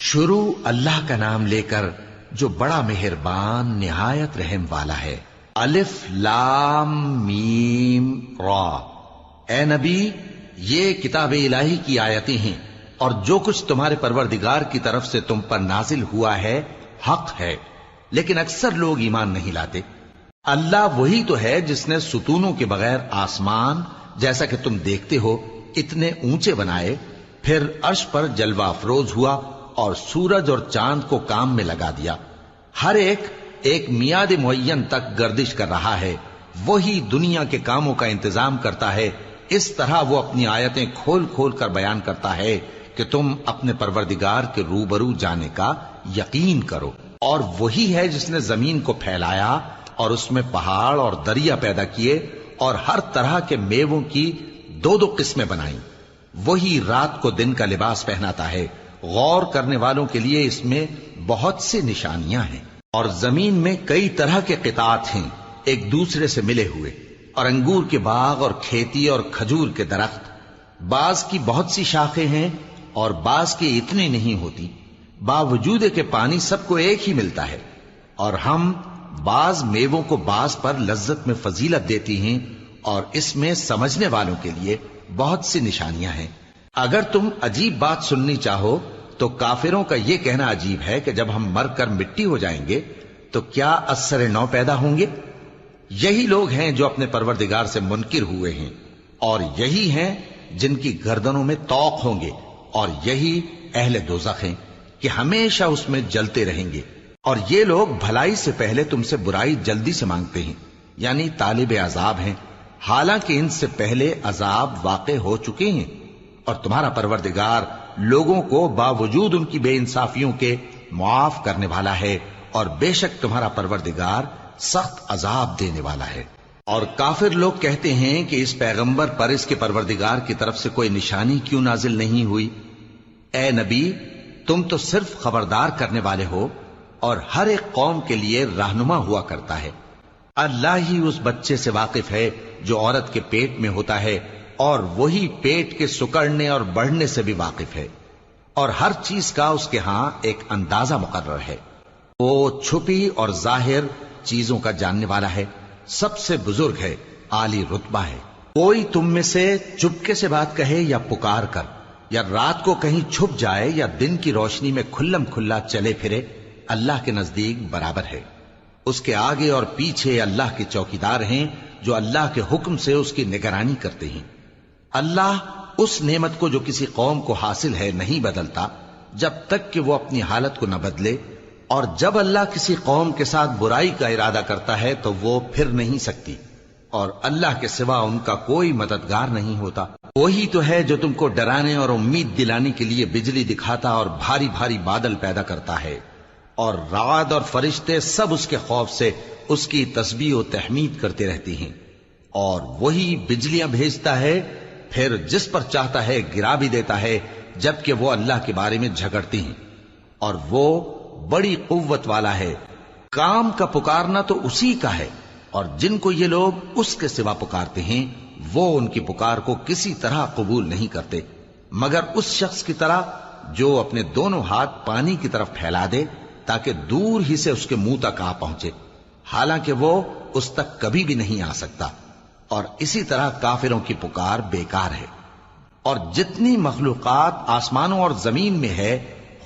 شروع اللہ کا نام لے کر جو بڑا مہربان نہایت رحم والا ہے۔ الف لام میم را۔ اے نبی، یہ کتاب الہی کی آیتیں ہیں اور جو کچھ تمہارے پروردگار کی طرف سے تم پر نازل ہوا ہے حق ہے، لیکن اکثر لوگ ایمان نہیں لاتے۔ اللہ وہی تو ہے جس نے ستونوں کے بغیر آسمان جیسا کہ تم دیکھتے ہو اتنے اونچے بنائے، پھر عرش پر جلوہ افروز ہوا اور سورج اور چاند کو کام میں لگا دیا۔ ہر ایک میعاد معین تک گردش کر رہا ہے۔ وہی دنیا کے کاموں کا انتظام کرتا ہے۔ اس طرح وہ اپنی آیتیں کھول کھول کر بیان کرتا ہے کہ تم اپنے پروردگار کے روبرو جانے کا یقین کرو۔ اور وہی ہے جس نے زمین کو پھیلایا اور اس میں پہاڑ اور دریا پیدا کیے اور ہر طرح کے میووں کی دو دو قسمیں بنائیں۔ وہی رات کو دن کا لباس پہناتا ہے۔ غور کرنے والوں کے لیے اس میں بہت سی نشانیاں ہیں۔ اور زمین میں کئی طرح کے قطعات ہیں ایک دوسرے سے ملے ہوئے، اور انگور کے باغ اور کھیتی اور کھجور کے درخت، بعض کی بہت سی شاخیں ہیں اور بعض کی اتنی نہیں ہوتی، باوجود کہ پانی سب کو ایک ہی ملتا ہے۔ اور ہم بعض میووں کو بعض پر لذت میں فضیلت دیتی ہیں، اور اس میں سمجھنے والوں کے لیے بہت سی نشانیاں ہیں۔ اگر تم عجیب بات سننی چاہو تو کافروں کا یہ کہنا عجیب ہے کہ جب ہم مر کر مٹی ہو جائیں گے تو کیا از سر نو پیدا ہوں گے؟ یہی لوگ ہیں جو اپنے پروردگار سے منکر ہوئے ہیں، اور یہی ہیں جن کی گردنوں میں طوق ہوں گے، اور یہی اہل دوزخ ہیں کہ ہمیشہ اس میں جلتے رہیں گے۔ اور یہ لوگ بھلائی سے پہلے تم سے برائی جلدی سے مانگتے ہیں، یعنی طالب عذاب ہیں، حالانکہ ان سے پہلے عذاب واقع ہو چکے ہیں۔ اور تمہارا پروردگار لوگوں کو باوجود ان کی بے انصافیوں کے معاف کرنے والا ہے، اور بے شک تمہارا پروردگار سخت عذاب دینے والا ہے۔ اور کافر لوگ کہتے ہیں کہ اس پیغمبر پر اس کے پروردگار کی طرف سے کوئی نشانی کیوں نازل نہیں ہوئی؟ اے نبی، تم تو صرف خبردار کرنے والے ہو، اور ہر ایک قوم کے لیے رہنما ہوا کرتا ہے۔ اللہ ہی اس بچے سے واقف ہے جو عورت کے پیٹ میں ہوتا ہے، اور وہی پیٹ کے سکڑنے اور بڑھنے سے بھی واقف ہے، اور ہر چیز کا اس کے ہاں ایک اندازہ مقرر ہے۔ وہ چھپی اور ظاہر چیزوں کا جاننے والا ہے، سب سے بزرگ ہے، عالی رتبہ ہے۔ کوئی تم میں سے چپکے سے بات کہے یا پکار کر، یا رات کو کہیں چھپ جائے یا دن کی روشنی میں کھلم کھلا چلے پھرے، اللہ کے نزدیک برابر ہے۔ اس کے آگے اور پیچھے اللہ کے چوکیدار ہیں جو اللہ کے حکم سے اس کی نگرانی کرتے ہیں۔ اللہ اس نعمت کو جو کسی قوم کو حاصل ہے نہیں بدلتا جب تک کہ وہ اپنی حالت کو نہ بدلے، اور جب اللہ کسی قوم کے ساتھ برائی کا ارادہ کرتا ہے تو وہ پھر نہیں سکتی، اور اللہ کے سوا ان کا کوئی مددگار نہیں ہوتا۔ وہی تو ہے جو تم کو ڈرانے اور امید دلانے کے لیے بجلی دکھاتا اور بھاری بھاری بادل پیدا کرتا ہے، اور رعد اور فرشتے سب اس کے خوف سے اس کی تسبیح و تحمید کرتے رہتے ہیں۔ اور وہی بجلیاں بھیجتا ہے، پھر جس پر چاہتا ہے گرا بھی دیتا ہے، جبکہ وہ اللہ کے بارے میں جھگڑتے ہیں، اور وہ بڑی قوت والا ہے۔ کام کا پکارنا تو اسی کا ہے، اور جن کو یہ لوگ اس کے سوا پکارتے ہیں وہ ان کی پکار کو کسی طرح قبول نہیں کرتے، مگر اس شخص کی طرح جو اپنے دونوں ہاتھ پانی کی طرف پھیلا دے تاکہ دور ہی سے اس کے منہ تک آ پہنچے، حالانکہ وہ اس تک کبھی بھی نہیں آ سکتا۔ اور اسی طرح کافروں کی پکار بیکار ہے۔ اور جتنی مخلوقات آسمانوں اور زمین میں ہے،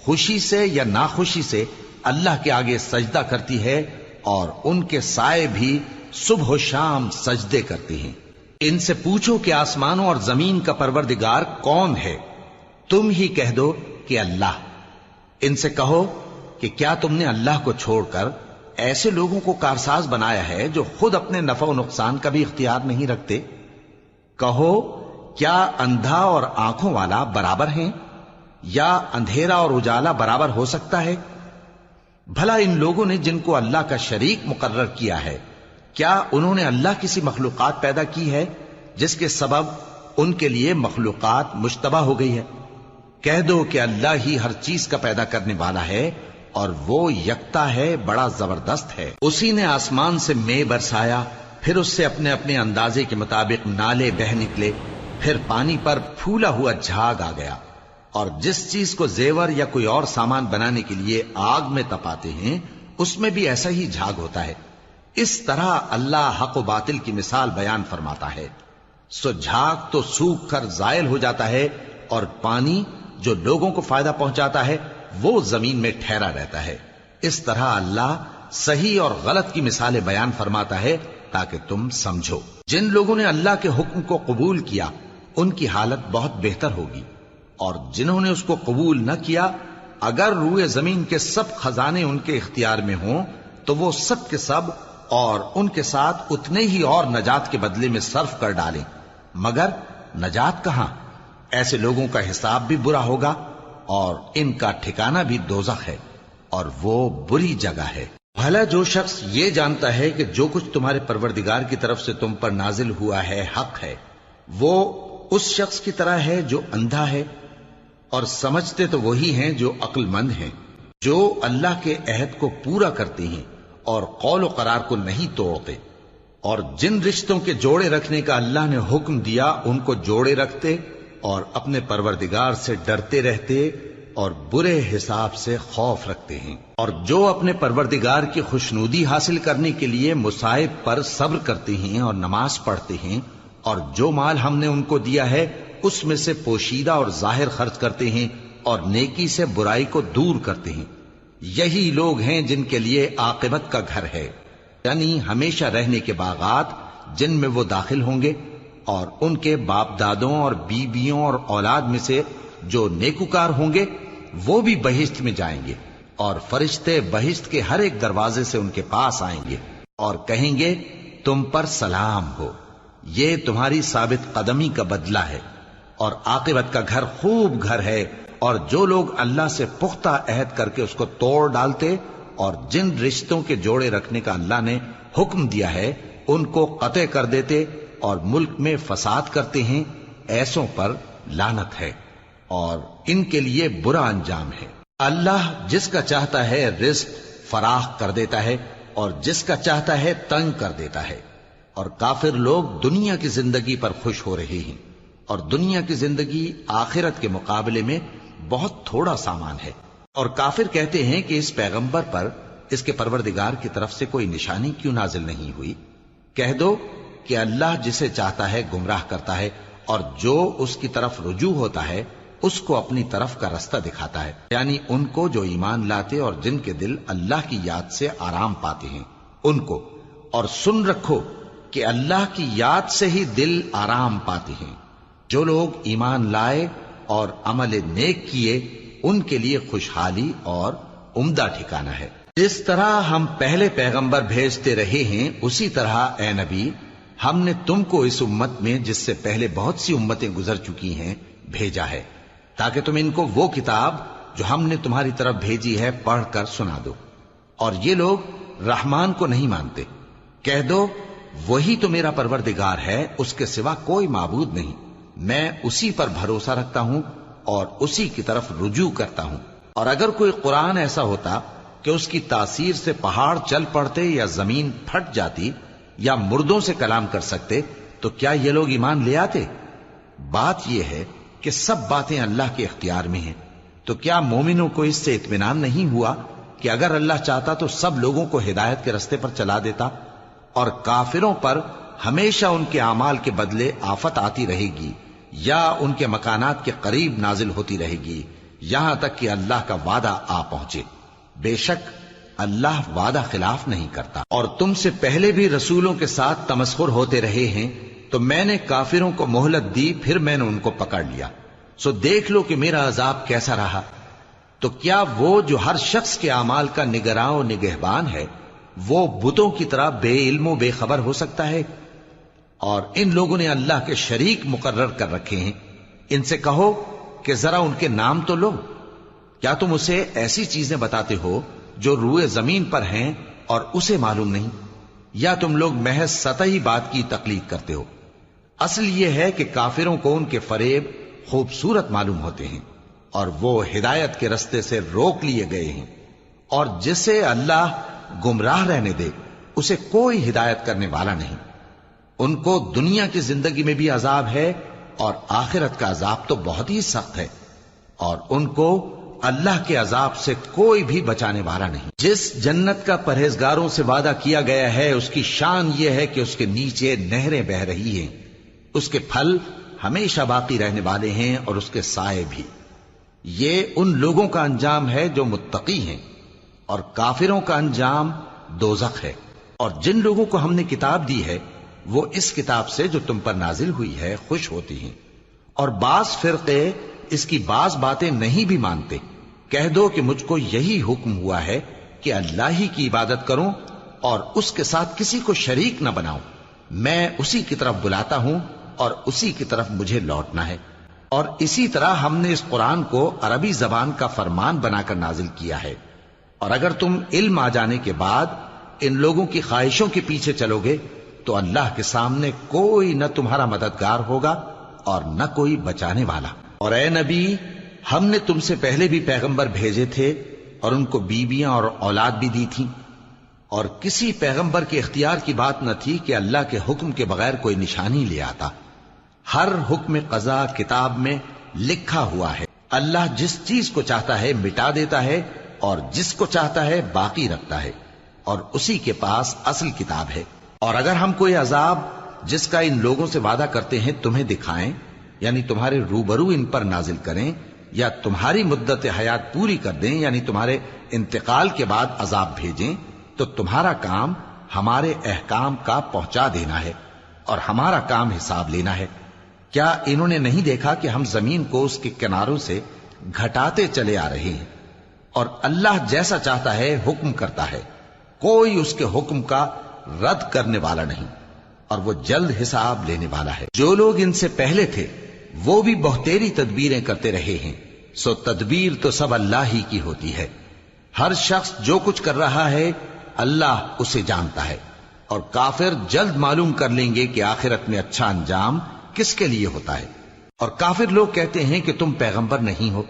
خوشی سے یا ناخوشی سے اللہ کے آگے سجدہ کرتی ہے، اور ان کے سائے بھی صبح و شام سجدے کرتے ہیں۔ ان سے پوچھو کہ آسمانوں اور زمین کا پروردگار کون ہے؟ تم ہی کہہ دو کہ اللہ۔ ان سے کہو کہ کیا تم نے اللہ کو چھوڑ کر ایسے لوگوں کو کارساز بنایا ہے جو خود اپنے نفع و نقصان کا بھی اختیار نہیں رکھتے؟ کہو کیا اندھا اور آنکھوں والا برابر ہیں، یا اندھیرا اور اجالا برابر ہو سکتا ہے؟ بھلا ان لوگوں نے جن کو اللہ کا شریک مقرر کیا ہے، کیا انہوں نے اللہ کسی مخلوقات پیدا کی ہے جس کے سبب ان کے لیے مخلوقات مشتبہ ہو گئی ہے؟ کہہ دو کہ اللہ ہی ہر چیز کا پیدا کرنے والا ہے، اور وہ یکتا ہے، بڑا زبردست ہے۔ اسی نے آسمان سے مے برسایا، پھر اس سے اپنے اپنے اندازے کے مطابق نالے بہہ نکلے، پھر پانی پر پھولا ہوا جھاگ آ گیا، اور جس چیز کو زیور یا کوئی اور سامان بنانے کے لیے آگ میں تپاتے ہیں اس میں بھی ایسا ہی جھاگ ہوتا ہے. اس طرح اللہ حق و باطل کی مثال بیان فرماتا ہے. سو جھاگ تو سوکھ کر زائل ہو جاتا ہے اور پانی جو لوگوں کو فائدہ پہنچاتا ہے وہ زمین میں ٹھہرا رہتا ہے. اس طرح اللہ صحیح اور غلط کی مثالیں بیان فرماتا ہے تاکہ تم سمجھو. جن لوگوں نے اللہ کے حکم کو قبول کیا ان کی حالت بہت بہتر ہوگی، اور جنہوں نے اس کو قبول نہ کیا اگر روئے زمین کے سب خزانے ان کے اختیار میں ہوں تو وہ سب کے سب اور ان کے ساتھ اتنے ہی اور نجات کے بدلے میں صرف کر ڈالیں، مگر نجات کہاں؟ ایسے لوگوں کا حساب بھی برا ہوگا اور ان کا ٹھکانہ بھی دوزخ ہے، اور وہ بری جگہ ہے. بھلا جو شخص یہ جانتا ہے کہ جو کچھ تمہارے پروردگار کی طرف سے تم پر نازل ہوا ہے حق ہے، وہ اس شخص کی طرح ہے جو اندھا ہے، اور سمجھتے تو وہی ہیں جو عقل مند ہیں، جو اللہ کے عہد کو پورا کرتے ہیں اور قول و قرار کو نہیں توڑتے، اور جن رشتوں کے جوڑے رکھنے کا اللہ نے حکم دیا ان کو جوڑے رکھتے اور اپنے پروردگار سے ڈرتے رہتے اور برے حساب سے خوف رکھتے ہیں، اور جو اپنے پروردگار کی خوشنودی حاصل کرنے کے لیے مصائب پر صبر کرتے ہیں اور نماز پڑھتے ہیں، اور جو مال ہم نے ان کو دیا ہے اس میں سے پوشیدہ اور ظاہر خرچ کرتے ہیں اور نیکی سے برائی کو دور کرتے ہیں. یہی لوگ ہیں جن کے لیے عاقبت کا گھر ہے، یعنی ہمیشہ رہنے کے باغات جن میں وہ داخل ہوں گے، اور ان کے باپ دادوں اور بیویوں اور اولاد میں سے جو نیکوکار ہوں گے وہ بھی بہشت میں جائیں گے، اور فرشتے بہشت کے ہر ایک دروازے سے ان کے پاس آئیں گے اور کہیں گے تم پر سلام ہو، یہ تمہاری ثابت قدمی کا بدلہ ہے، اور عاقبت کا گھر خوب گھر ہے. اور جو لوگ اللہ سے پختہ عہد کر کے اس کو توڑ ڈالتے اور جن رشتوں کے جوڑے رکھنے کا اللہ نے حکم دیا ہے ان کو قطع کر دیتے اور ملک میں فساد کرتے ہیں، ایسوں پر لعنت ہے اور ان کے لیے برا انجام ہے. اللہ جس کا چاہتا ہے رزق فراخ کر دیتا ہے اور جس کا چاہتا ہے تنگ کر دیتا ہے، اور کافر لوگ دنیا کی زندگی پر خوش ہو رہے ہیں، اور دنیا کی زندگی آخرت کے مقابلے میں بہت تھوڑا سامان ہے. اور کافر کہتے ہیں کہ اس پیغمبر پر اس کے پروردگار کی طرف سے کوئی نشانی کیوں نازل نہیں ہوئی؟ کہہ دو کہ اللہ جسے چاہتا ہے گمراہ کرتا ہے، اور جو اس کی طرف رجوع ہوتا ہے اس کو اپنی طرف کا رستہ دکھاتا ہے، یعنی ان کو جو ایمان لاتے اور جن کے دل اللہ کی یاد سے آرام پاتے ہیں ان کو. اور سن رکھو کہ اللہ کی یاد سے ہی دل آرام پاتے ہیں. جو لوگ ایمان لائے اور عمل نیک کیے ان کے لیے خوشحالی اور عمدہ ٹھکانہ ہے. جس طرح ہم پہلے پیغمبر بھیجتے رہے ہیں اسی طرح اے نبی ہم نے تم کو اس امت میں جس سے پہلے بہت سی امتیں گزر چکی ہیں بھیجا ہے، تاکہ تم ان کو وہ کتاب جو ہم نے تمہاری طرف بھیجی ہے پڑھ کر سنا دو. اور یہ لوگ رحمان کو نہیں مانتے. کہہ دو وہی تو میرا پروردگار ہے، اس کے سوا کوئی معبود نہیں، میں اسی پر بھروسہ رکھتا ہوں اور اسی کی طرف رجوع کرتا ہوں. اور اگر کوئی قرآن ایسا ہوتا کہ اس کی تاثیر سے پہاڑ چل پڑتے یا زمین پھٹ جاتی یا مردوں سے کلام کر سکتے تو کیا یہ لوگ ایمان لے آتے؟ بات یہ ہے کہ سب باتیں اللہ کے اختیار میں ہیں. تو کیا مومنوں کو اس سے اطمینان نہیں ہوا کہ اگر اللہ چاہتا تو سب لوگوں کو ہدایت کے رستے پر چلا دیتا؟ اور کافروں پر ہمیشہ ان کے اعمال کے بدلے آفت آتی رہے گی یا ان کے مکانات کے قریب نازل ہوتی رہے گی یہاں تک کہ اللہ کا وعدہ آ پہنچے. بے شک اللہ وعدہ خلاف نہیں کرتا. اور تم سے پہلے بھی رسولوں کے ساتھ تمسخر ہوتے رہے ہیں تو میں نے کافروں کو مہلت دی، پھر میں نے ان کو پکڑ لیا. سو دیکھ لو کہ میرا عذاب کیسا رہا. تو کیا وہ جو ہر شخص کے اعمال کا نگراں و نگہبان ہے وہ بتوں کی طرح بے علم و بے خبر ہو سکتا ہے؟ اور ان لوگوں نے اللہ کے شریک مقرر کر رکھے ہیں. ان سے کہو کہ ذرا ان کے نام تو لو. کیا تم اسے ایسی چیزیں بتاتے ہو جو روئے زمین پر ہیں اور اسے معلوم نہیں، یا تم لوگ محض سطحی بات کی تقلید کرتے ہو؟ اصل یہ ہے کہ کافروں کو ان کے فریب خوبصورت معلوم ہوتے ہیں اور وہ ہدایت کے رستے سے روک لیے گئے ہیں. اور جسے اللہ گمراہ رہنے دے اسے کوئی ہدایت کرنے والا نہیں. ان کو دنیا کی زندگی میں بھی عذاب ہے اور آخرت کا عذاب تو بہت ہی سخت ہے. اور ان کو اللہ کے عذاب سے کوئی بھی بچانے والا نہیں۔ جس جنت کا پرہیزگاروں سے وعدہ کیا گیا ہے اس کی شان یہ ہے کہ اس کے نیچے نہریں بہ رہی ہیں، اس کے پھل ہمیشہ باقی رہنے والے ہیں اور اس کے سائے بھی۔ یہ ان لوگوں کا انجام ہے جو متقی ہیں، اور کافروں کا انجام دوزخ ہے۔ اور جن لوگوں کو ہم نے کتاب دی ہے وہ اس کتاب سے جو تم پر نازل ہوئی ہے خوش ہوتی ہیں، اور بعض فرقے اس کی بعض باتیں نہیں بھی مانتے۔ کہہ دو کہ مجھ کو یہی حکم ہوا ہے کہ اللہ ہی کی عبادت کروں اور اس کے ساتھ کسی کو شریک نہ بناؤں۔ میں اسی کی طرف بلاتا ہوں اور اسی کی طرف مجھے لوٹنا ہے۔ اور اسی طرح ہم نے اس قرآن کو عربی زبان کا فرمان بنا کر نازل کیا ہے، اور اگر تم علم آ جانے کے بعد ان لوگوں کی خواہشوں کے پیچھے چلو گے تو اللہ کے سامنے کوئی نہ تمہارا مددگار ہوگا اور نہ کوئی بچانے والا۔ اور اے نبی، ہم نے تم سے پہلے بھی پیغمبر بھیجے تھے اور ان کو بیویاں اور اولاد بھی دی تھی، اور کسی پیغمبر کے اختیار کی بات نہ تھی کہ اللہ کے حکم کے بغیر کوئی نشانی لے آتا۔ ہر حکم قضا کتاب میں لکھا ہوا ہے۔ اللہ جس چیز کو چاہتا ہے مٹا دیتا ہے اور جس کو چاہتا ہے باقی رکھتا ہے، اور اسی کے پاس اصل کتاب ہے۔ اور اگر ہم کوئی عذاب جس کا ان لوگوں سے وعدہ کرتے ہیں تمہیں دکھائیں، یعنی تمہارے روبرو ان پر نازل کریں، یا تمہاری مدت حیات پوری کر دیں، یعنی تمہارے انتقال کے بعد عذاب بھیجیں، تو تمہارا کام ہمارے احکام کا پہنچا دینا ہے اور ہمارا کام حساب لینا ہے۔ کیا انہوں نے نہیں دیکھا کہ ہم زمین کو اس کے کناروں سے گھٹاتے چلے آ رہے ہیں؟ اور اللہ جیسا چاہتا ہے حکم کرتا ہے، کوئی اس کے حکم کا رد کرنے والا نہیں، اور وہ جلد حساب لینے والا ہے۔ جو لوگ ان سے پہلے تھے وہ بھی بہتیری تدبیریں کرتے رہے ہیں، سو تدبیر تو سب اللہ ہی کی ہوتی ہے۔ ہر شخص جو کچھ کر رہا ہے اللہ اسے جانتا ہے، اور کافر جلد معلوم کر لیں گے کہ آخرت میں اچھا انجام کس کے لیے ہوتا ہے۔ اور کافر لوگ کہتے ہیں کہ تم پیغمبر نہیں ہو۔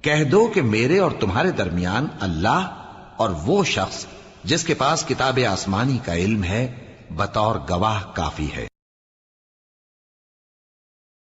کہہ دو کہ میرے اور تمہارے درمیان اللہ اور وہ شخص جس کے پاس کتاب آسمانی کا علم ہے بطور گواہ کافی ہے۔